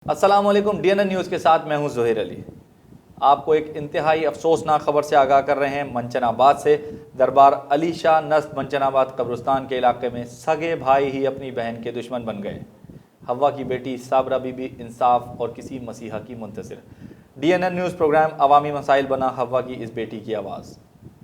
अस्सलाम वालेकुम। DNN news के साथ मैं हूं ज़ुहैर अली। आपको एक इंतहाई अफसोसनाक खबर से आगाह कर रहे हैं। मंचनाबाद से दरबार अली शाह नस्ब मंचनाबाद कब्रिस्तान के इलाके में सगे भाई ही अपनी बहन के दुश्मन बन गए। हवा की बेटी साबरा बीबी इंसाफ और किसी मसीहा की मुंतज़िर। DNN न्यूज़ प्रोग्राम अवामी मसाइल बना हवा की इस बेटी की आवाज़।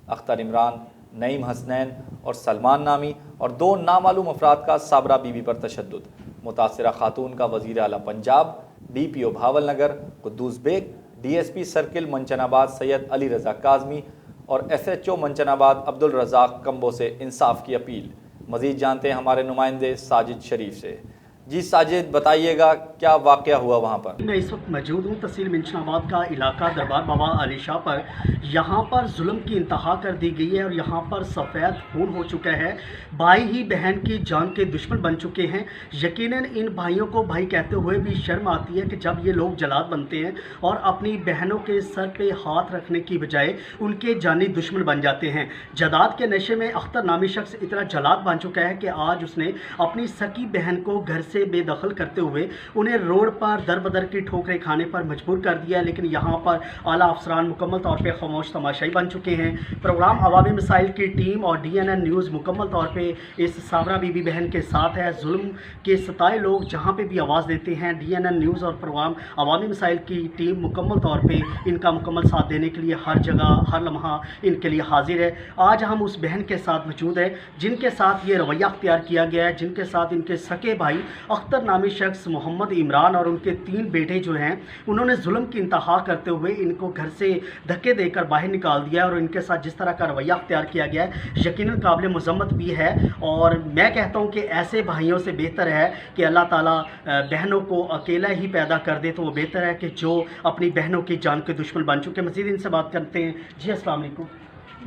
अख्तर इमरान, नईम हसनैन और सलमान नामी और दो नामालूम अफराद का साबरा बीबी पर तशद्दुद। मुतासिरा खातून का वज़ीर आला Punjab, DPO Bahawalnagar Quddus Baig, DSP circle Minchinabad Syed Ali Raza Kazmi और SHO मंचनाबाद अब्दुल रज़ाक कंबो से इंसाफ की अपील। मज़ीद जानते हैं हमारे नुमाइंदे साजिद शरीफ से। जी साजिद, बताइएगा क्या वाक़या हुआ वहाँ पर? मैं इस वक्त मौजूद हूँ तहसील मंचनाबाद का इलाका दरबार बाबा अली शाह पर। यहाँ पर जुल्म की इंतहा कर दी गई है और यहाँ पर सफ़ेद खून हो चुका है। भाई ही बहन की जान के दुश्मन बन चुके हैं। यकीनन इन भाइयों को भाई कहते हुए भी शर्म आती है कि जब ये लोग जलाद बनते हैं और अपनी बहनों के सर पे हाथ रखने की बजाय उनके जानी दुश्मन बन जाते हैं। जदाद के नशे में अख्तर नामी शख्स इतना जलाद बन चुका है कि आज उसने अपनी सकी बहन को घर से बेदखल करते हुए उन्हें रोड पर दर बदर की ठोकरें खाने पर मजबूर कर दिया। लेकिन यहाँ पर आला अफसरान मुकम्मल तौर पे खामोश तमाशाई बन चुके हैं। प्रोग्राम अवामी मिसाइल की टीम और DNN न्यूज़ मुकम्मल तौर पे इस साबरा बीबी बहन के साथ है। जुल्म के सताए लोग जहाँ पे भी आवाज़ देते हैं, DNN न्यूज़ और प्रोग्राम अवामी मिसाइल की टीम मुकम्मल तौर पर इनका मुकम्मल साथ देने के लिए हर जगह हर लम्हा इनके लिए हाजिर है। आज हम उस बहन के साथ मौजूद है जिनके साथ ये रवैया अख्तियार किया गया है, जिनके साथ इनके सके भाई अख्तर नामी शख्स मोहम्मद इमरान और उनके 3 बेटे जो हैं उन्होंने जुल्म की इंतहा करते हुए इनको घर से धक्के देकर बाहर निकाल दिया और इनके साथ जिस तरह का रवैया अख्तियार किया गया है यकीनन काबिल मजम्मत भी है। और मैं कहता हूँ कि ऐसे भाइयों से बेहतर है कि अल्लाह ताला बहनों को अकेला ही पैदा कर दे, तो वो बेहतर है कि जो अपनी बहनों की जान के दुश्मन बन चुके। मज़ीद इनसे बात करते हैं। जी अस्सलाम वालेकुम।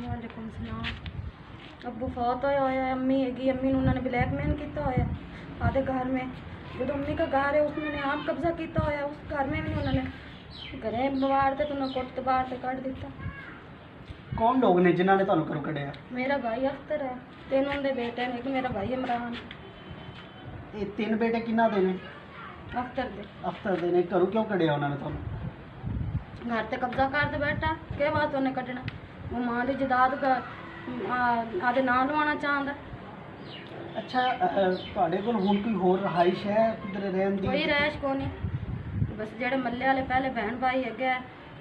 वालेकुम सलाम। अब्बू फौत होया, अम्मी हैगी, अम्मी उन्होंने ब्लैकमेल किया होया आधे घर में। जो अम्मी का घर है उसने आप कब्जा किया होया, उस घर में भी उन्होंने घरे बाहर थे तो उन्होंने कुट बाहर से कट दिता। कौन लोग ने जिन्होंने तुहानू घरों कढ़िया? मेरा भाई अख्तर है, 3 उनके बेटे ने, एक मेरा भाई इमरान। ये 3 बेटे किन्ना दे ने? अख्तर दे। अख्तर दे ने। घरों क्यों कढ़िया उन्होंने तुहानू? घर से कब्जा करते बैठा के वास्ते उन्हें कटना। वो मां की जदाद का आदे नाम लवाना चाहता। अच्छा, ਤੁਹਾਡੇ ਕੋਲ ਹੁਣ ਕੋਈ ਹੋਰ ਰਹਾਇਸ਼ ਹੈ ਕਿਧਰ ਰਹਿਣ ਦੀ? कोई रैश को नहीं, बस जेड़े मल्ले वाले पहले बहन भाई है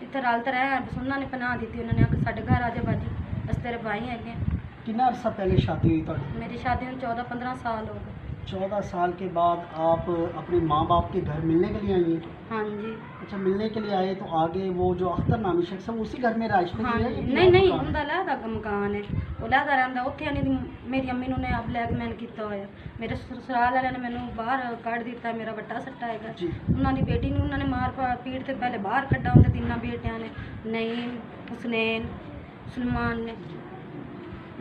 जिथे रल ते रहे बस उन्होंने पनाह दी। उन्होंने आके साढ़े घर आ जा बाजी, बस तेरे भाई है। कितना अरसा पहले शादी हुई ਤੁਹਾਡੀ? मेरी शादी में 14-15 साल हो गए। 14 साल के बाद आप अपने माँ बाप के घर मिलने के लिए आई हैं? हाँ जी। अच्छा, मिलने के लिए आए तो आगे वो जो अख्तर नामी शख्स है वो उसी घर में राइश में हाँ है? जी। नहीं नहीं, उनका लहदा मकान है, वो लहदा रहा उत्थे नहीं। मेरी अम्मी ने आप ब्लैकमेल किया होया, मेरे ससुराल वाले ने मैंने बाहर कढ़ दिता। मेरा बट्टा सट्टा है जी। उन्होंने बेटी ने उन्होंने मार पीट से पहले बाहर कड्ढा। उनके 3 बेटिया ने, नईम, हुसनैन, सलमान ने।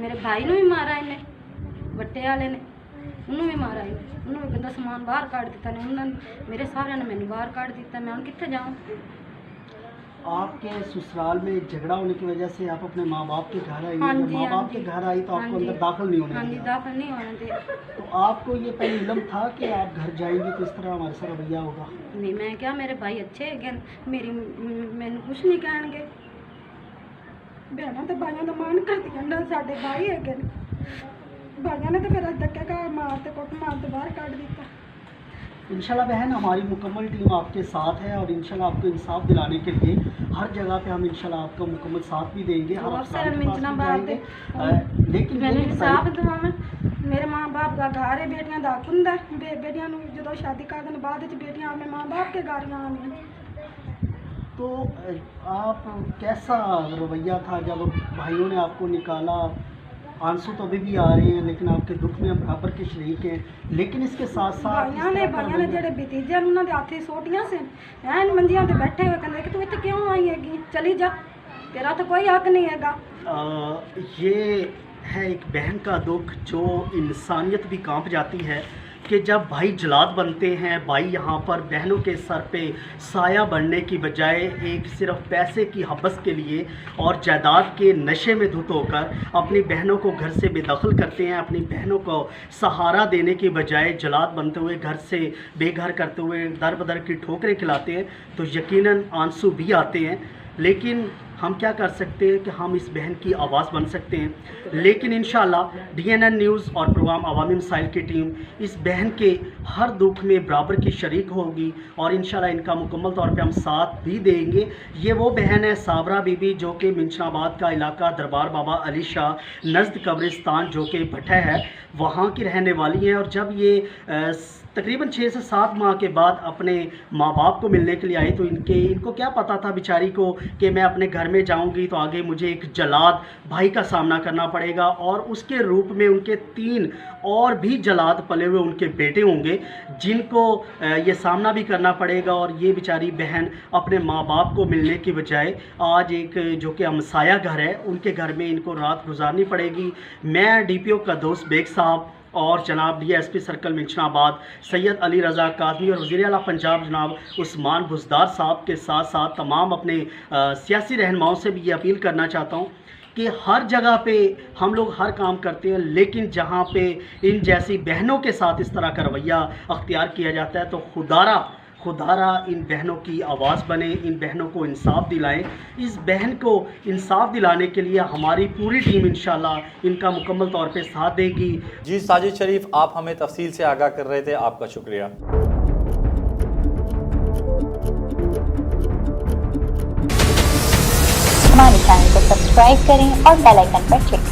मेरे भाई ने भी मारा इन्हें, बट्टे वाले ने उन्होंने भी मारा इन्हें। उन्होंने गंदा समान बाहर काट दिता ने। उन्होंने मेरे सारे ने मैंने बाहर काट दिता। मैं कितने जाऊँ? आपके ससुराल में झगड़ा होने की वजह से आप अपने माँ बाप के घर आई? हाँ जब जी, माँ हाँ बाप के जी। घर आई तो हाँ आपको जी। अंदर दाखिल नहीं होने हाँ जी, दिया? दाखिल नहीं होने दिया। तो आपको ये पहले इल्म था कि आप घर जाएंगे तो इस तरह हमारे साथ रवैया होगा? नहीं, मैं क्या, मेरे भाई अच्छे है, मेरी मैंने कुछ नहीं कहणगे। बहनों तो भाइयों का मान कर दिया, साढ़े भाई है भाइयों ने तो फिर धक्के का मारते कुट मारते बाहर काट दिया। इंशाल्लाह बहन, हमारी मुकम्मल टीम आपके साथ है और इंशाल्लाह आपको इंसाफ दिलाने के लिए हर जगह पे हम इंशाल्लाह आपको मुकम्मल साथ भी देंगे। हर अफसरान के पास भी जाएंगे। लेकिन मैंने ये इंसाफ बताइए- दिलाना। मेरे माँ बाप का घर है, बेटियां का हक हुंदा है। बेटियां जो शादी कर देने बाद बेटियां अपने माँ बाप के घर आनी। तो आप कैसा रवैया था जब भाइयों ने आपको निकाला? आंसू तो अभी भी आ रहे हैं लेकिन आपके दुख में हम बराबर के शरीक हैं। लेकिन इसके साथ साथ भाइयों ने जेडे भतीजे उन्होंने हाथी सोटियां से एन मंजियां ते बैठे हुए कहते कि तू इतने क्यों आई हैगी, चली जा, तेरा तो कोई हक नहीं हैगा। ये है एक बहन का दुख जो इंसानियत भी कांप जाती है कि जब भाई जलाद बनते हैं, भाई यहाँ पर बहनों के सर पे साया बनने की बजाय एक सिर्फ पैसे की हवस के लिए और जायदाद के नशे में धुत होकर अपनी बहनों को घर से बेदखल करते हैं, अपनी बहनों को सहारा देने की बजाय जलाद बनते हुए घर से बेघर करते हुए दर बदर की ठोकरें खिलाते हैं, तो यकीनन आंसू भी आते हैं। लेकिन हम क्या कर सकते हैं कि हम इस बहन की आवाज़ बन सकते हैं। लेकिन इंशाल्लाह DNN न्यूज़ और प्रोग्राम अवामी मसाइल की टीम इस बहन के हर दुख में बराबर की शरीक होगी और इंशाल्लाह इनका मुकम्मल तौर पे हम साथ भी देंगे। ये वो बहन है साबरा बीबी, जो कि मिंशनाबाद का इलाका दरबार बाबा अली शाह नज़द कब्रिस्तान जो कि भट्टा है, वहाँ की रहने वाली हैं। और जब ये तकरीबन 6 से 7 माह के बाद अपने माँ बाप को मिलने के लिए आई, तो इनको क्या पता था बेचारी को कि मैं अपने घर में जाऊंगी तो आगे मुझे एक जलाद भाई का सामना करना पड़ेगा और उसके रूप में उनके 3 और भी जलाद पले हुए उनके बेटे होंगे, जिनको ये सामना भी करना पड़ेगा। और ये बेचारी बहन अपने माँ बाप को मिलने की बजाय आज एक जो कि हमसाया घर है, उनके घर में इनको रात गुजारनी पड़ेगी। मैं DPO का दोस्त बेग साहब और जनाब DSP सर्कल मिंशनाबाद सैयद अली रज़ा काज़मी और वज़ीर आला पंजाब जनाब उस्मान बुज़दार साहब के साथ साथ तमाम अपने सियासी रहनुमाओं से भी ये अपील करना चाहता हूँ कि हर जगह पे हम लोग हर काम करते हैं, लेकिन जहाँ पे इन जैसी बहनों के साथ इस तरह का रवैया अख्तियार किया जाता है, तो खुदारा इन बहनों की आवाज़ बने, इन बहनों को इंसाफ दिलाएं। इस बहन को इंसाफ दिलाने के लिए हमारी पूरी टीम इंशाल्लाह इनका मुकम्मल तौर पे साथ देगी। जी साजिद शरीफ, आप हमें तफसील से आगाह कर रहे थे, आपका शुक्रिया। हमारे चैनल को सब्सक्राइब करें और बेल आइकन पर क्लिक करें।